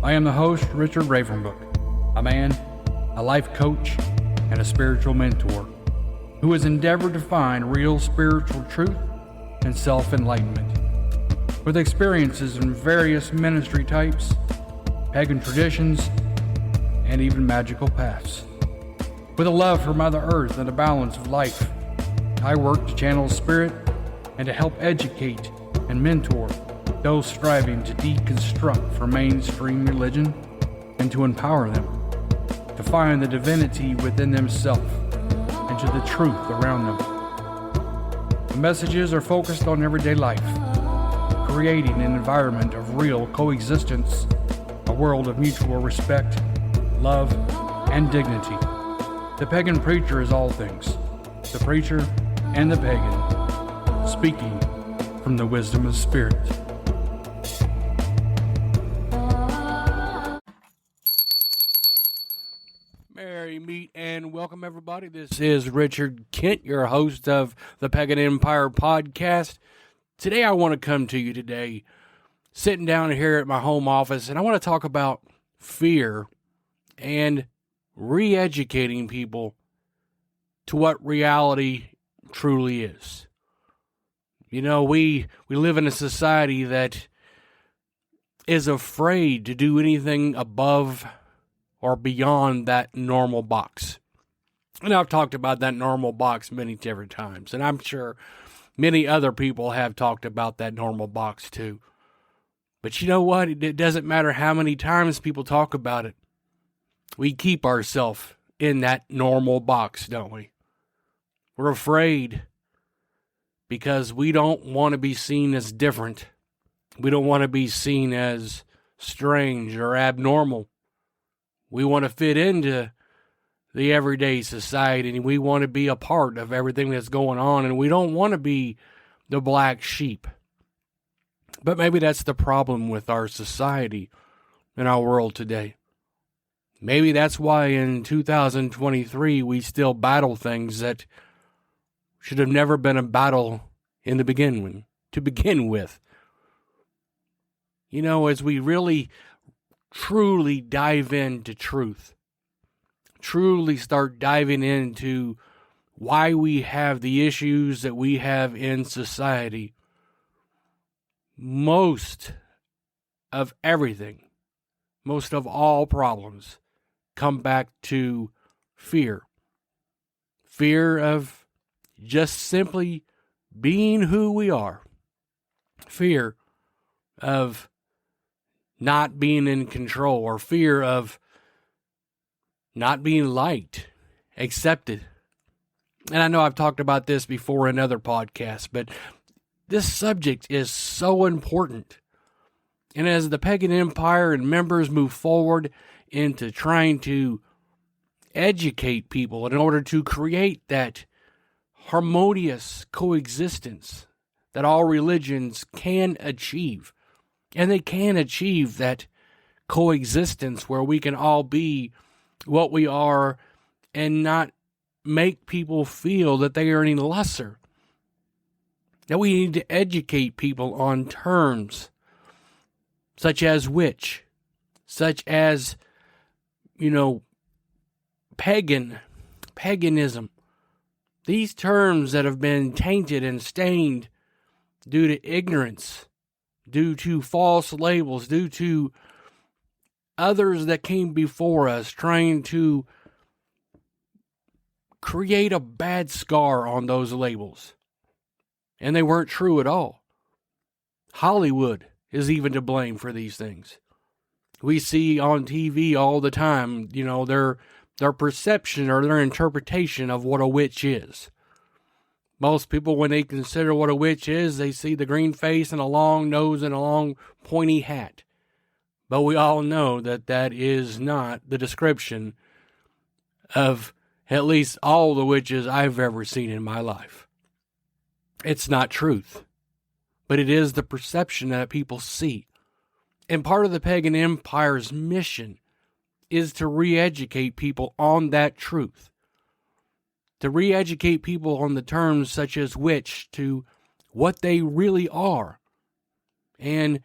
I am the host, Richard Ravenbrook, a man, a life coach, and a spiritual mentor who has endeavored to find real spiritual truth and self-enlightenment. With experiences in various ministry types, pagan traditions, and even magical paths. With a love for Mother Earth and the balance of life, I work to channel spirit and to help educate and mentor those striving to deconstruct from mainstream religion and to empower them to find the divinity within themselves and to the truth around them. The messages are focused on everyday life, creating an environment of real coexistence, a world of mutual respect, love, and dignity. The pagan preacher is all things, the preacher and the pagan, speaking from the wisdom of spirit. Merry meet and welcome, everybody. This is Richard Kent, your host of the Pagan Empire podcast. Today I want to come to you today, sitting down here at my home office, and I want to talk about fear and re-educating people to what reality truly is. You know, we live in a society that is afraid to do anything above or beyond that normal box. And I've talked about that normal box many different times, and I'm sure many other people have talked about that normal box too. But you know what? It doesn't matter how many times people talk about it. We keep ourselves in that normal box, don't we? We're afraid because we don't want to be seen as different. We don't want to be seen as strange or abnormal. We want to fit into the everyday society, and we want to be a part of everything that's going on, and we don't want to be the black sheep. But maybe that's the problem with our society and our world today. Maybe that's why in 2023 we still battle things that should have never been a battle to begin with. You know, as we really truly dive into truth, truly start diving into why we have the issues that we have in society, most of everything, most of all problems come back to fear. Fear of just simply being who we are. Fear of not being in control, or fear of not being liked, accepted. And I know I've talked about this before in other podcasts, but this subject is so important. And as the Pagan Empire and members move forward into trying to educate people in order to create that harmonious coexistence that all religions can achieve, and they can achieve that coexistence where we can all be what we are and not make people feel that they are any lesser. That we need to educate people on terms such as witch, such as, paganism. These terms that have been tainted and stained due to ignorance, due to false labels, due to others that came before us trying to create a bad scar on those labels. And they weren't true at all. Hollywood is even to blame for these things. We see on TV all the time, their perception or their interpretation of what a witch is. Most people, when they consider what a witch is, they see the green face and a long nose and a long pointy hat. But we all know that that is not the description of at least all the witches I've ever seen in my life. It's not truth, but it is the perception that people see. And part of the Pagan Empire's mission is to re-educate people on that truth. To re-educate people on the terms such as witch, to what they really are, and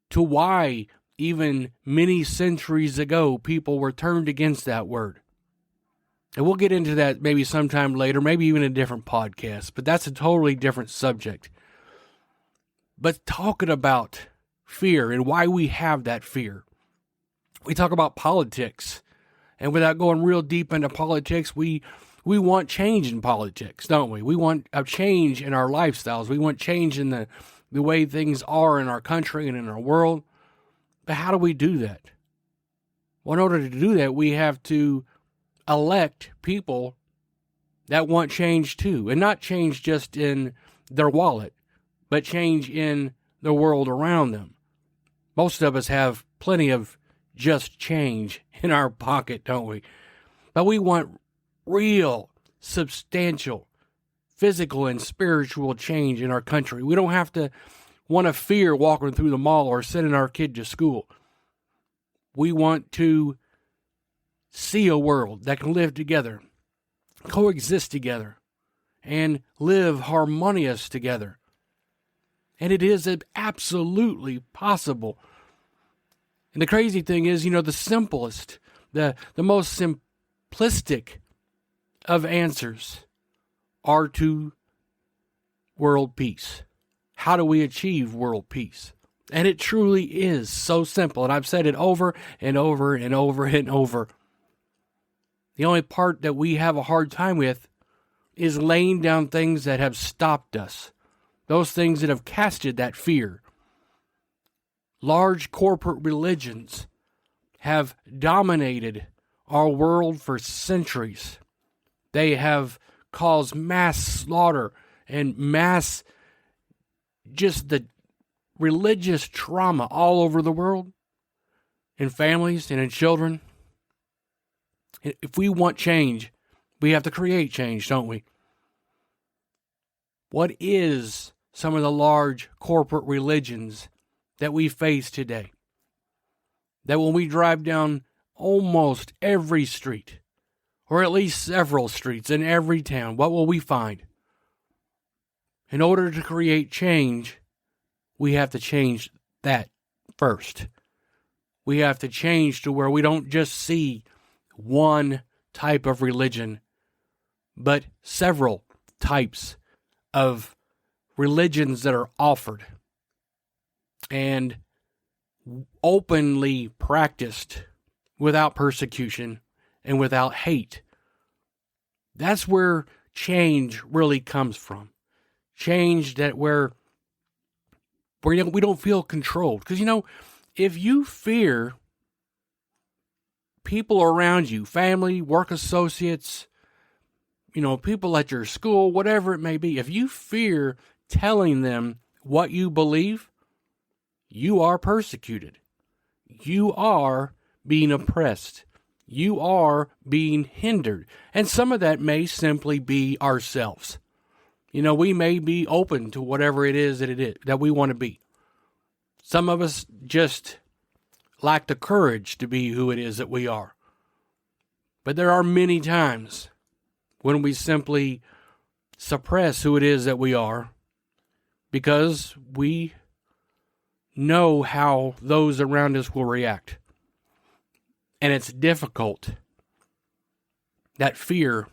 to why even many centuries ago, people were turned against that word. And we'll get into that maybe sometime later, maybe even a different podcast, but that's a totally different subject. But talking about fear and why we have that fear. We talk about politics, and without going real deep into politics, we want change in politics, don't we? We want a change in our lifestyles. We want change in the way things are in our country and in our world. But how do we do that? Well, in order to do that, we have to elect people that want change too, and not change just in their wallet, but change in the world around them. Most of us have plenty of just change in our pocket, don't we? But we want real, substantial, physical and spiritual change in our country. We don't have to want to fear walking through the mall or sending our kid to school. We want to see a world that can live together, coexist together, and live harmonious together. And it is absolutely possible. And the crazy thing is, the simplest, the most simplistic of answers are to world peace. How do we achieve world peace? And it truly is so simple. And I've said it over and over and over and over. The only part that we have a hard time with is laying down things that have stopped us. Those things that have casted that fear. Large corporate religions have dominated our world for centuries. They have caused mass slaughter and mass, just the religious trauma all over the world, in families and in children. If we want change, we have to create change, don't we? What is some of the large corporate religions that we face today? That when we drive down almost every street, or at least several streets in every town, what will we find? In order to create change, we have to change that first. We have to change to where we don't just see one type of religion, but several types of religions that are offered and openly practiced without persecution and without hate. That's where change really comes from. Change that where we don't feel controlled. Because, if you fear people around you, family, work associates, people at your school, whatever it may be, if you fear telling them what you believe, you are persecuted. You are being oppressed. You are being hindered. And some of that may simply be ourselves. We may be open to whatever it is that we want to be. Some of us just lack the courage to be who it is that we are. But there are many times when we simply suppress who it is that we are because we know how those around us will react. And it's difficult. That fear.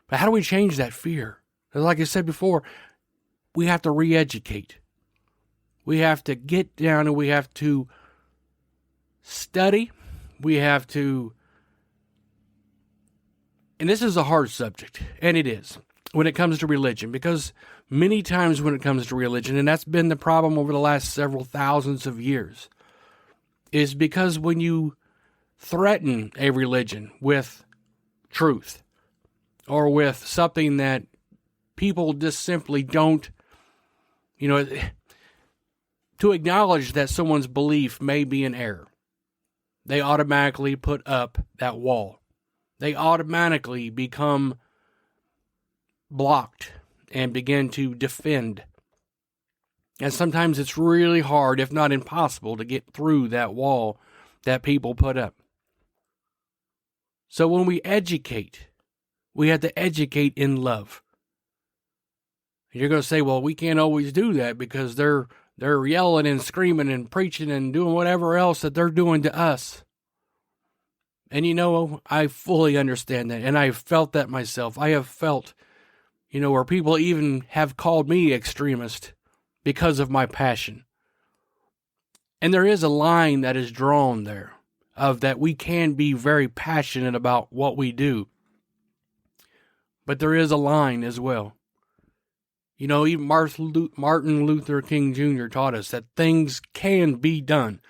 But how do we change that fear? Like I said before, we have to re-educate. We have to get down and we have to study. We have to, and this is a hard subject, and it is, when it comes to religion, because many times when it comes to religion, and that's been the problem over the last several thousands of years, is because when you threaten a religion with truth or with something that people just simply don't, to acknowledge that someone's belief may be in error, they automatically put up that wall. They automatically become blocked and begin to defend. And sometimes it's really hard, if not impossible, to get through that wall that people put up. So when we educate, we have to educate in love. And you're going to say, well, we can't always do that because they're they're yelling and screaming and preaching and doing whatever else that they're doing to us. And I fully understand that, and I've felt that myself. I have felt, where people even have called me extremist because of my passion. And there is a line that is drawn there of that we can be very passionate about what we do. But there is a line as well. Even Martin Luther King Jr. taught us that things can be done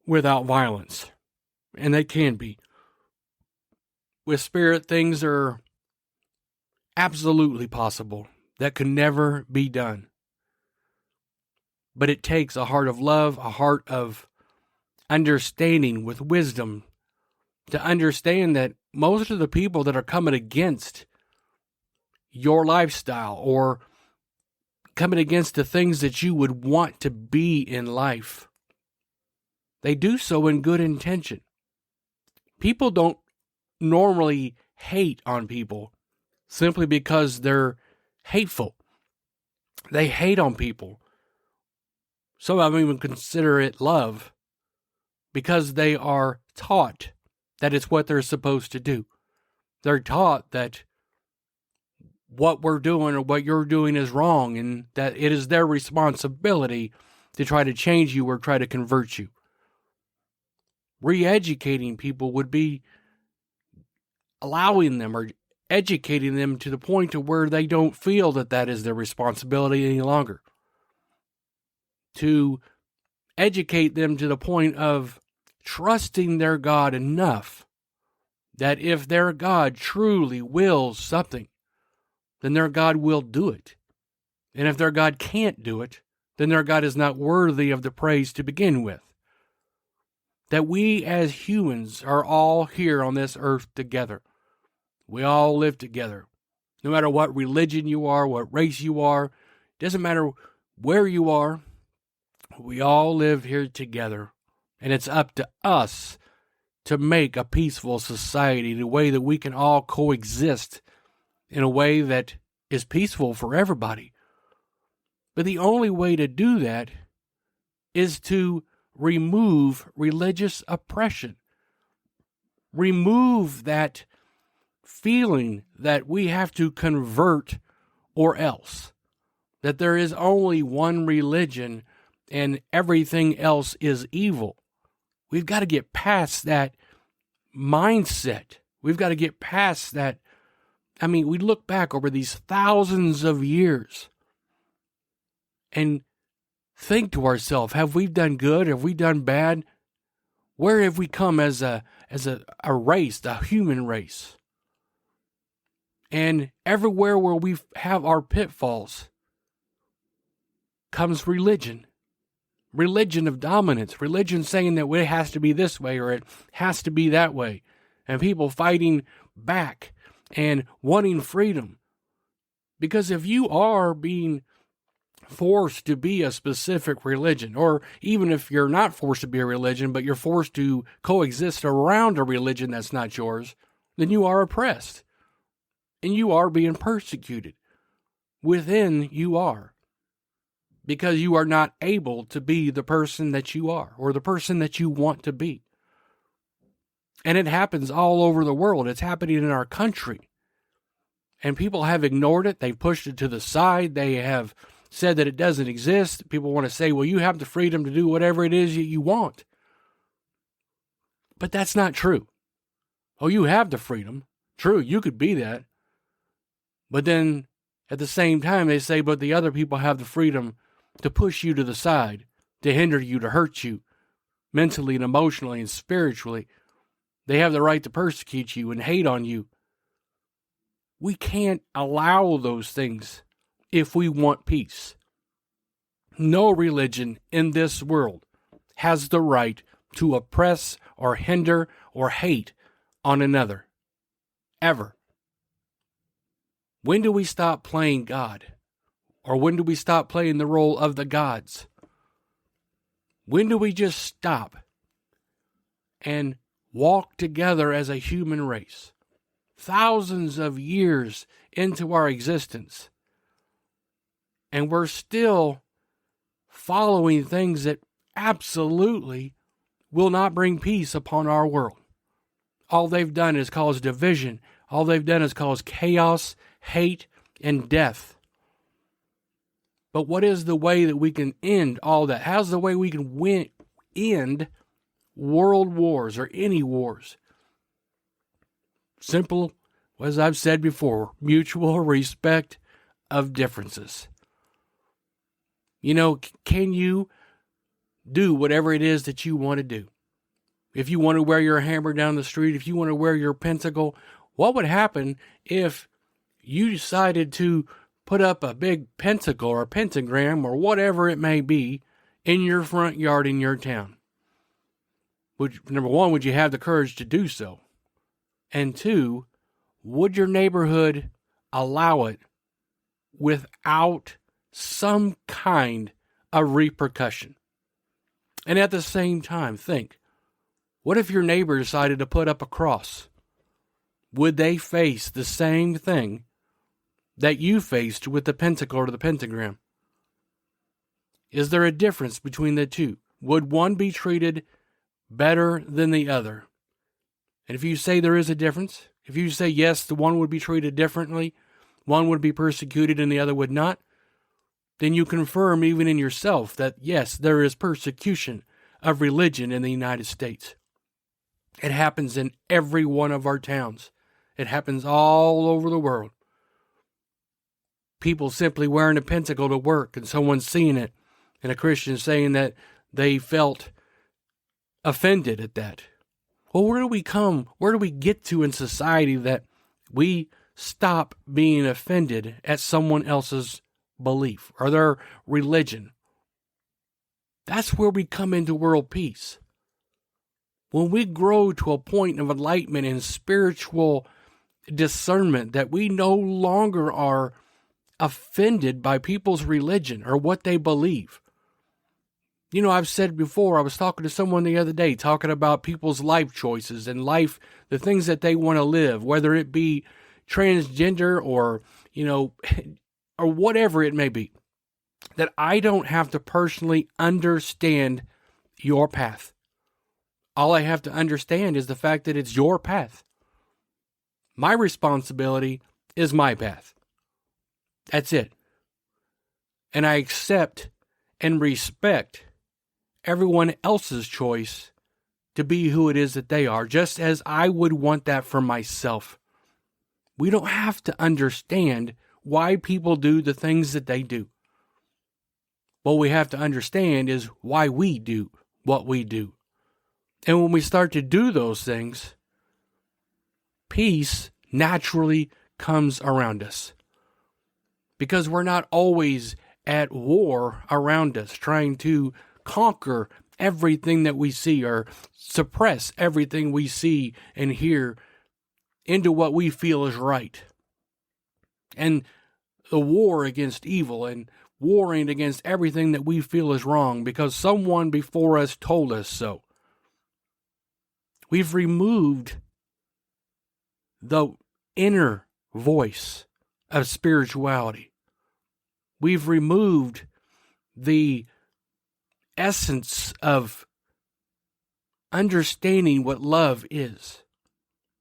without violence. And they can be. With spirit, things are absolutely possible that could never be done. But it takes a heart of love, a heart of understanding with wisdom to understand that most of the people that are coming against your lifestyle or coming against the things that you would want to be in life, they do so in good intention. People don't normally hate on people simply because they're hateful. They hate on people. Some of them even consider it love because they are taught that it's what they're supposed to do. They're taught that what we're doing or what you're doing is wrong and that it is their responsibility to try to change you or try to convert you. Re-educating people would be allowing them or educating them to the point to where they don't feel that that is their responsibility any longer. To educate them to the point of trusting their God enough that if their God truly wills something, then their God will do it. And if their God can't do it, then their God is not worthy of the praise to begin with. That we as humans are all here on this earth together. We all live together. No matter what religion you are, what race you are, doesn't matter where you are, we all live here together. And it's up to us to make a peaceful society in a way that we can all coexist in a way that is peaceful for everybody. But the only way to do that is to remove religious oppression. Remove that feeling that we have to convert or else. That there is only one religion and everything else is evil. We've got to get past that mindset. We've got to get past that. We look back over these thousands of years and think to ourselves, have we done good? Have we done bad? Where have we come as a race, a human race? And everywhere where we have our pitfalls comes religion. Religion of dominance. Religion saying that it has to be this way or it has to be that way. And people fighting back and wanting freedom. Because if you are being forced to be a specific religion, or even if you're not forced to be a religion, but you're forced to coexist around a religion that's not yours, then you are oppressed. And you are being persecuted. Within you are. Because you are not able to be the person that you are, or the person that you want to be. And it happens all over the world. It's happening in our country. And people have ignored it. They've pushed it to the side. They have said that it doesn't exist. People want to say, well, you have the freedom to do whatever it is that you want. But that's not true. Oh, you have the freedom. True, you could be that. But then at the same time, they say, but the other people have the freedom to push you to the side, to hinder you, to hurt you, mentally and emotionally and spiritually. They have the right to persecute you and hate on you. We can't allow those things if we want peace. No religion in this world has the right to oppress or hinder or hate on another. Ever. When do we stop playing God? Or when do we stop playing the role of the gods? When do we just stop and walk together as a human race? Thousands of years into our existence. And we're still following things that absolutely will not bring peace upon our world. All they've done is cause division. All they've done is cause chaos, hate, and death. But what is the way that we can end all that? How's the way we can end world wars or any wars? Simple, as I've said before, mutual respect of differences. You know, can you do whatever it is that you want to do? If you want to wear your hammer down the street, if you want to wear your pentacle, what would happen if you decided to put up a big pentacle or a pentagram or whatever it may be in your front yard in your town? Number one, would you have the courage to do so? And two, would your neighborhood allow it without some kind of repercussion? And at the same time, think, what if your neighbor decided to put up a cross? Would they face the same thing that you faced with the pentacle or the pentagram? Is there a difference between the two? Would one be treated better than the other? And if you say there is a difference, if you say yes, the one would be treated differently, one would be persecuted and the other would not, then you confirm even in yourself that yes, there is persecution of religion in the United States. It happens in every one of our towns. It happens all over the world. People simply wearing a pentacle to work and someone seeing it and a Christian saying that they felt offended at that. Well, where do we get to in society that we stop being offended at someone else's belief or their religion? That's where we come into world peace. When we grow to a point of enlightenment and spiritual discernment that we no longer are offended by people's religion or what they believe. You know, I've said before, I was talking to someone the other day, talking about people's life choices and life, the things that they want to live, whether it be transgender or, or whatever it may be, that I don't have to personally understand your path. All I have to understand is the fact that it's your path. My responsibility is my path. That's it. And I accept and respect everyone else's choice to be who it is that they are, just as I would want that for myself. We don't have to understand why people do the things that they do. What we have to understand is why we do what we do. And when we start to do those things, peace naturally comes around us. Because we're not always at war around us, trying to conquer everything that we see or suppress everything we see and hear into what we feel is right. And the war against evil and warring against everything that we feel is wrong because someone before us told us so. We've removed the inner voice of spirituality. We've removed the essence of understanding what love is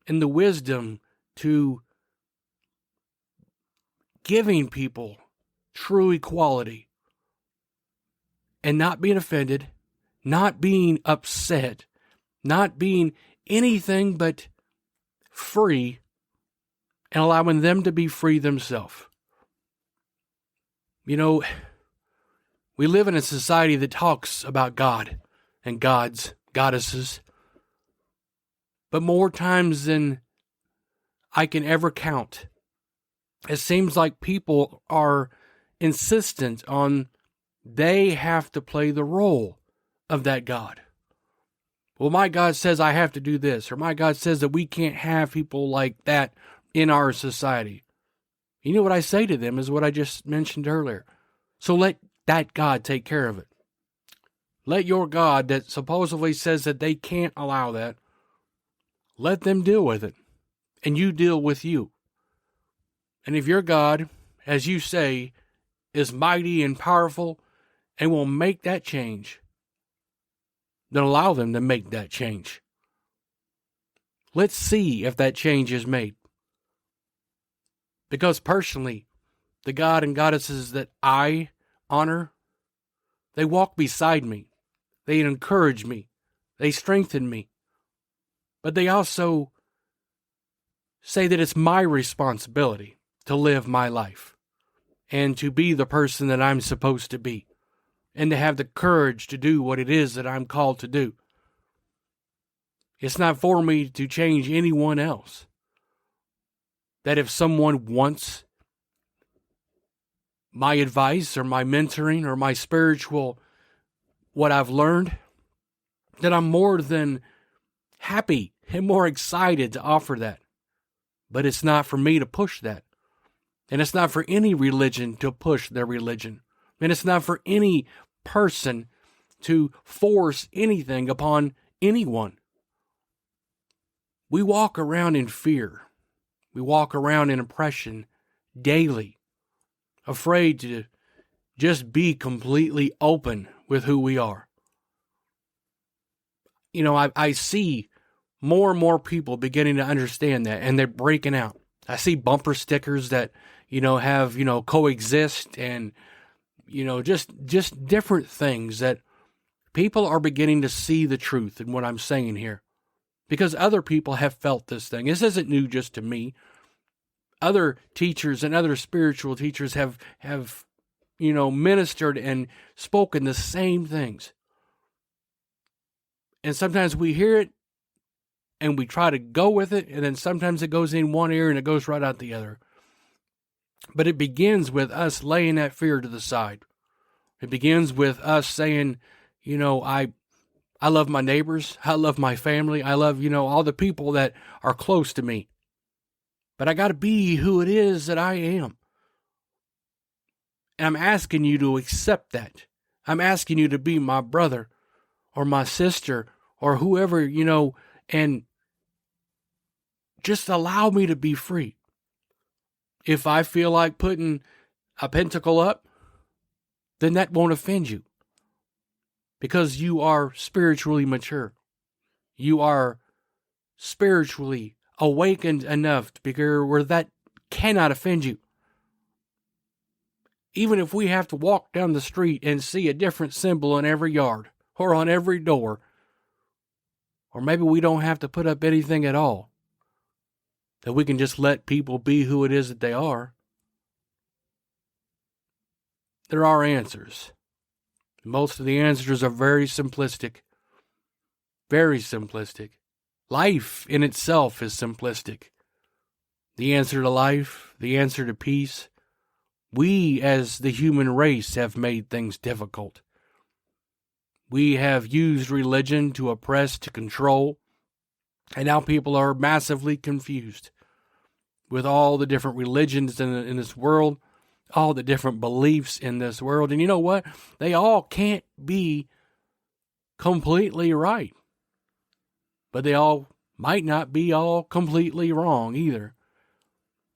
and the wisdom to giving people true equality and not being offended, not being upset, not being anything but free and allowing them to be free themselves. You know, we live in a society that talks about God and gods, goddesses. But more times than I can ever count, it seems like people are insistent on they have to play the role of that God. Well, my God says I have to do this, or my God says that we can't have people like that in our society. You know what I say to them is what I just mentioned earlier. So let that God take care of it. Let your God that supposedly says that they can't allow that, let them deal with it. And you deal with you. And if your God, as you say, is mighty and powerful and will make that change, then allow them to make that change. Let's see if that change is made. Because personally, the God and goddesses that I honor, they walk beside me. They encourage me. They strengthen me. But they also say that it's my responsibility to live my life and to be the person that I'm supposed to be and to have the courage to do what it is that I'm called to do. It's not for me to change anyone else. That if someone wants my advice or my mentoring or my spiritual, what I've learned, that I'm more than happy and more excited to offer that. But it's not for me to push that. And it's not for any religion to push their religion. And it's not for any person to force anything upon anyone. We walk around in fear. We walk around in oppression daily, afraid to just be completely open with who we are. You know, I see more and more people beginning to understand that, and they're breaking out. I see bumper stickers that, have, coexist and, just different things that people are beginning to see the truth in what I'm saying here. Because other people have felt this thing. This isn't new just to me. Other teachers and other spiritual teachers have ministered and spoken the same things. And sometimes we hear it and we try to go with it, and then sometimes it goes in one ear and it goes right out the other. But it begins with us laying that fear to the side. It begins with us saying, I love my neighbors. I love my family. I love, all the people that are close to me. But I got to be who it is that I am. And I'm asking you to accept that. I'm asking you to be my brother or my sister or whoever, and just allow me to be free. If I feel like putting a pentacle up, then that won't offend you. Because you are spiritually mature. You are spiritually awakened enough to be where that cannot offend you. Even if we have to walk down the street and see a different symbol in every yard or on every door, or maybe we don't have to put up anything at all, that we can just let people be who it is that they are. There are answers. Most of the answers are very simplistic. Very simplistic. Life in itself is simplistic. The answer to life, the answer to peace. We as the human race have made things difficult. We have used religion to oppress, to control, and now people are massively confused with all the different religions in this world, all the different beliefs in this world. And you know what? They all can't be completely right. But they all might not be all completely wrong either.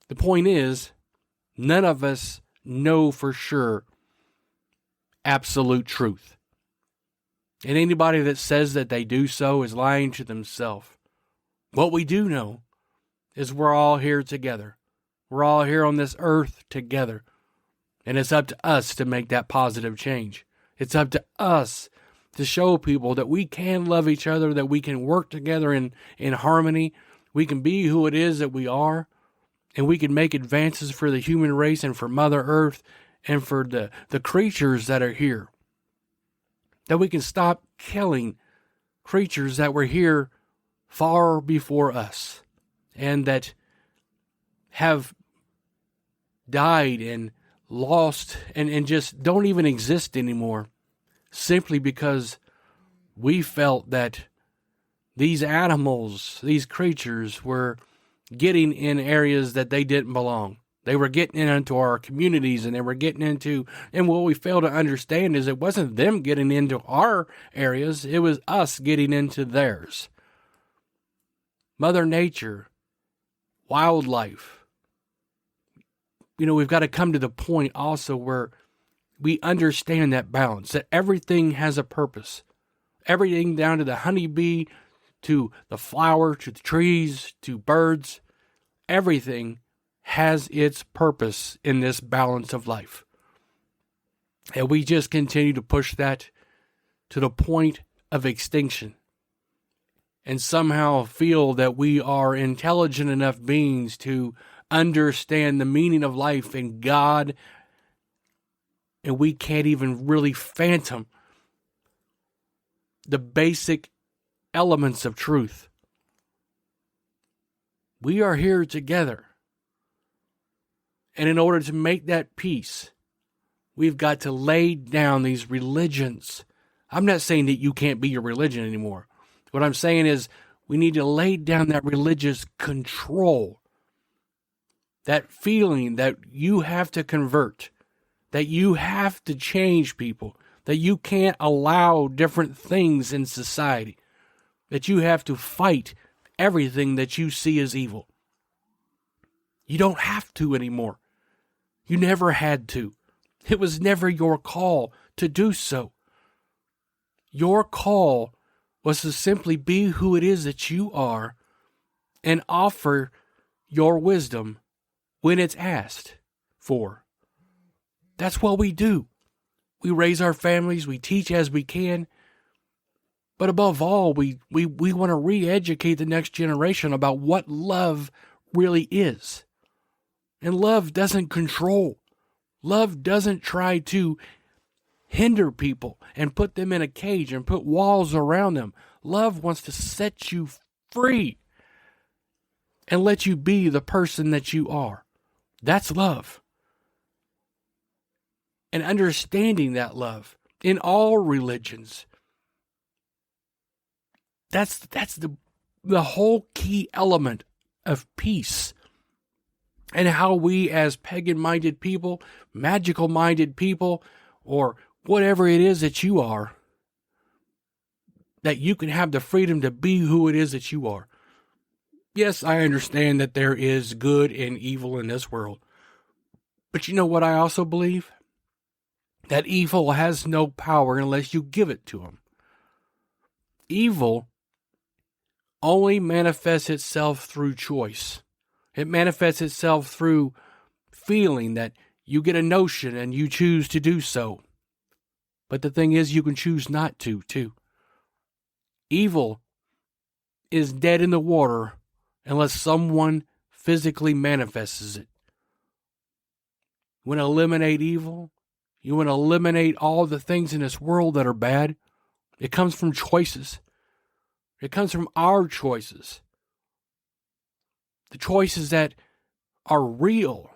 The point is, none of us know for sure absolute truth. And anybody that says that they do so is lying to themselves. What we do know is we're all here together. We're all here on this earth together. And it's up to us to make that positive change. It's up to us to show people that we can love each other, that we can work together in harmony. We can be who it is that we are. And we can make advances for the human race and for Mother Earth and for the creatures that are here. That we can stop killing creatures that were here far before us and that have died and lost and just don't even exist anymore, simply because we felt that these animals, these creatures were getting in areas that they didn't belong. They were getting into our communities and they were getting into, and what we fail to understand is it wasn't them getting into our areas, it was us getting into theirs. Mother Nature, wildlife. We've got to come to the point also where we understand that balance, that everything has a purpose. Everything down to the honeybee, to the flower, to the trees, to birds, everything has its purpose in this balance of life. And we just continue to push that to the point of extinction. And somehow feel that we are intelligent enough beings to understand the meaning of life and God, and we can't even really fathom the basic elements of truth. We are here together. And in order to make that peace, we've got to lay down these religions. I'm not saying that you can't be your religion anymore. What I'm saying is we need to lay down that religious control, that feeling that you have to convert, that you have to change people, that you can't allow different things in society, that you have to fight everything that you see as evil. You don't have to anymore. You never had to. It was never your call to do so. Your call was to simply be who it is that you are and offer your wisdom when it's asked for. That's what we do. We raise our families, we teach as we can, but above all, we want to re-educate the next generation about what love really is. And love doesn't control. Love doesn't try to hinder people and put them in a cage and put walls around them. Love wants to set you free and let you be the person that you are. That's love. And understanding that love in all religions, that's the whole key element of peace. And how we as pagan-minded people, magical-minded people, or whatever it is that you are, that you can have the freedom to be who it is that you are. Yes, I understand that there is good and evil in this world. But you know what I also believe? That evil has no power unless you give it to them. Evil only manifests itself through choice. It manifests itself through feeling that you get a notion and you choose to do so. But the thing is, you can choose not to, too. Evil is dead in the water unless someone physically manifests it. You want to eliminate evil? You want to eliminate all the things in this world that are bad? It comes from choices. It comes from our choices. The choices that are real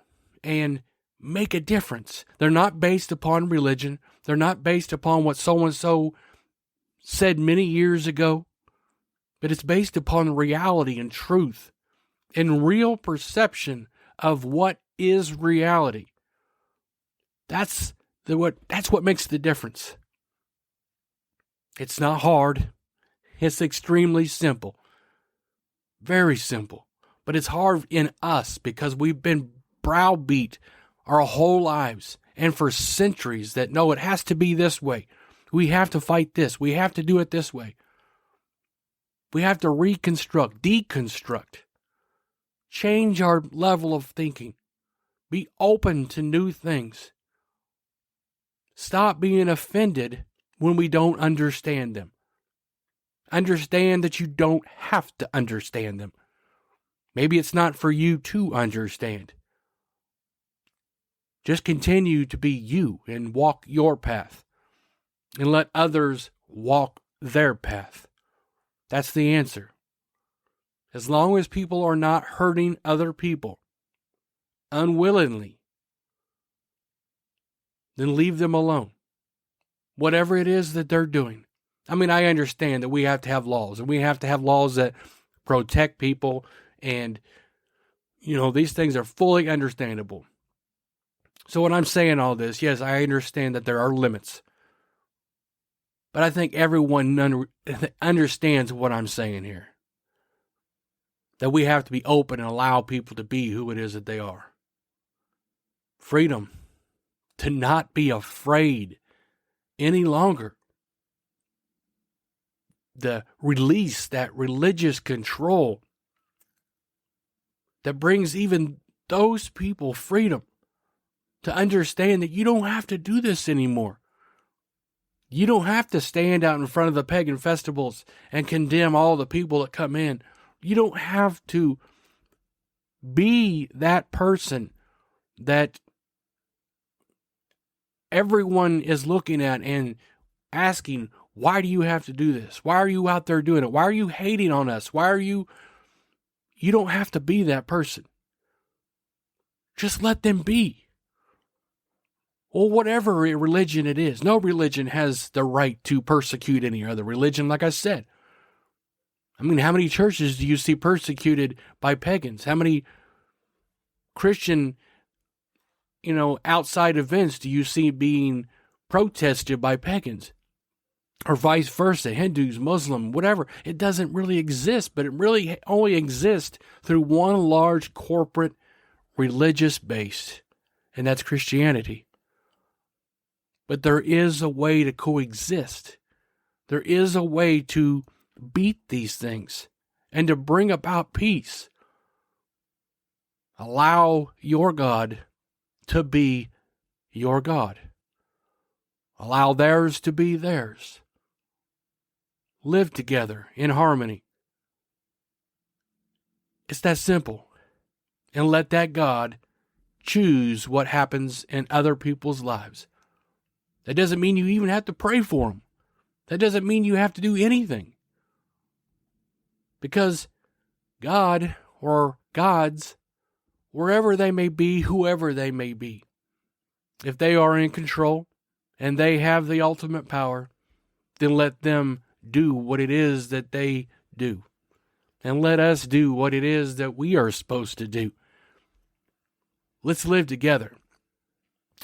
and make a difference. They're not based upon religion. They're not based upon what so-and-so said many years ago. But it's based upon reality and truth and real perception of what is reality. That's what makes the difference. It's not hard. It's extremely simple. Very simple. But it's hard in us because we've been browbeat our whole lives and for centuries that no, it has to be this way. We have to fight this. We have to do it this way. We have to reconstruct, deconstruct, change our level of thinking, be open to new things. Stop being offended when we don't understand them. Understand that you don't have to understand them. Maybe it's not for you to understand. Just continue to be you and walk your path and let others walk their path. That's the answer. As long as people are not hurting other people unwillingly, then leave them alone. Whatever it is that they're doing. I mean, I understand that we have to have laws, and we have to have laws that protect people, and, these things are fully understandable. So when I'm saying all this, yes, I understand that there are limits. But I think everyone understands what I'm saying here. That we have to be open and allow people to be who it is that they are. Freedom. to not be afraid any longer. The release, that religious control that brings even those people freedom to understand that you don't have to do this anymore. You don't have to stand out in front of the pagan festivals and condemn all the people that come in. You don't have to be that person that everyone is looking at and asking, why do you have to do this? Why are you out there doing it? Why are you hating on us? You don't have to be that person. Just let them be. Or whatever religion it is. No religion has the right to persecute any other religion, like I said. I mean, how many churches do you see persecuted by pagans? How many Christian, outside events do you see being protested by pagans? Or vice versa, Hindus, Muslim, whatever. It doesn't really exist, but it really only exists through one large corporate religious base, and that's Christianity. But there is a way to coexist. There is a way to beat these things and to bring about peace. Allow your God to be your God. Allow theirs to be theirs. Live together in harmony. It's that simple. And let that God choose what happens in other people's lives. That doesn't mean you even have to pray for them. That doesn't mean you have to do anything. Because God or gods, wherever they may be, whoever they may be, if they are in control and they have the ultimate power, then let them do what it is that they do. And let us do what it is that we are supposed to do. Let's live together.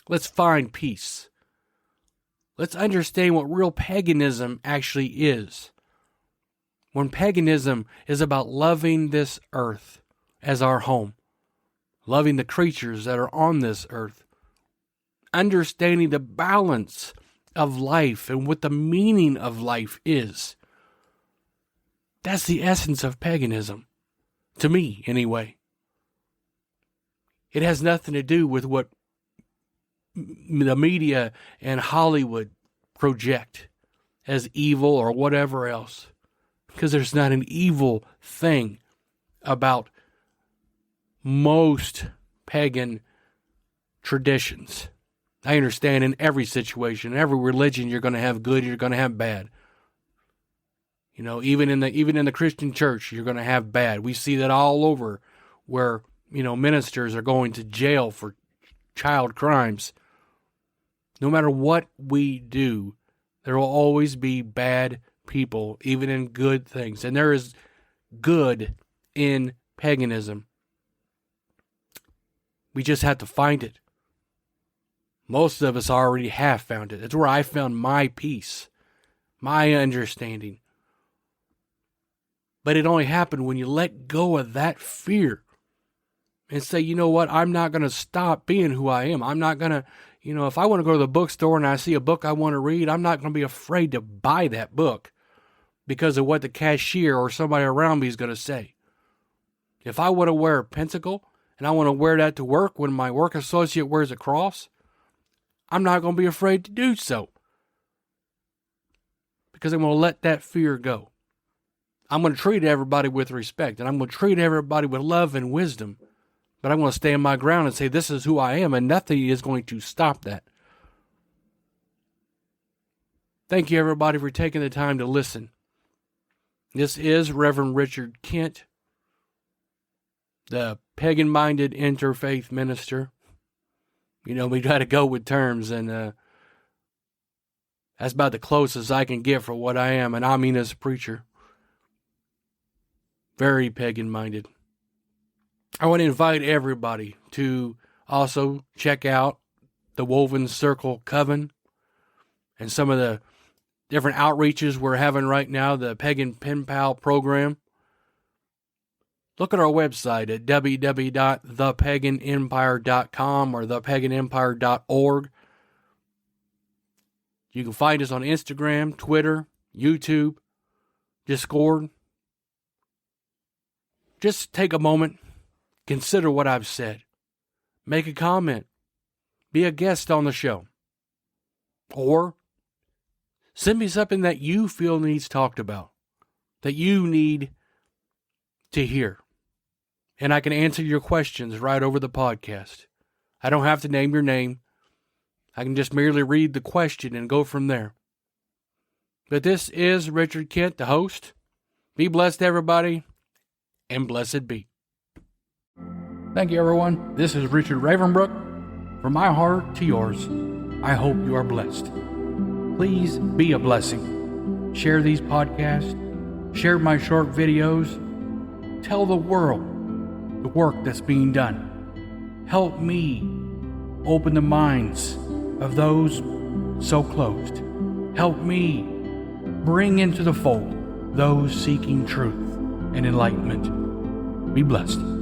Let's find peace. Let's understand what real paganism actually is. When paganism is about loving this earth as our home, loving the creatures that are on this earth, understanding the balance of life and what the meaning of life is. That's the essence of paganism, to me anyway. It has nothing to do with what the media and Hollywood project as evil or whatever else. Because there's not an evil thing about most pagan traditions. I understand in every situation, every religion, you're going to have good, you're going to have bad. Even in the Christian church, you're going to have bad. We see that all over where, ministers are going to jail for child crimes. No matter what we do, there will always be bad people, even in good things. And there is good in paganism. We just have to find it. Most of us already have found it. That's where I found my peace, my understanding. But it only happened when you let go of that fear and say, you know what, I'm not going to stop being who I am. I'm not going to, if I want to go to the bookstore and I see a book I want to read, I'm not going to be afraid to buy that book because of what the cashier or somebody around me is going to say. If I want to wear a pentacle and I want to wear that to work when my work associate wears a cross, I'm not going to be afraid to do so because I'm going to let that fear go. I'm going to treat everybody with respect, and I'm going to treat everybody with love and wisdom, but I'm going to stand my ground and say this is who I am, and nothing is going to stop that. Thank you, everybody, for taking the time to listen. This is Reverend Richard Kent, the pagan-minded interfaith minister. We try to go with terms, and that's about the closest I can get for what I am, and I mean as a preacher. Very pagan-minded. I want to invite everybody to also check out the Woven Circle Coven and some of the different outreaches we're having right now, the Pagan Pen Pal program. Look at our website at www.thepaganempire.com or thepaganempire.org. You can find us on Instagram, Twitter, YouTube, Discord. Just take a moment, consider what I've said. Make a comment. Be a guest on the show. Or send me something that you feel needs talked about, that you need to hear. And I can answer your questions right over the podcast. I don't have to name your name. I can just merely read the question and go from there. But this is Richard Kent, the host. Be blessed, everybody, and blessed be. Thank you, everyone. This is Richard Ravenbrook. From my heart to yours, I hope you are blessed. Please be a blessing. Share these podcasts. Share my short videos. Tell the world the work that's being done. Help me open the minds of those so closed. Help me bring into the fold those seeking truth and enlightenment. Be blessed.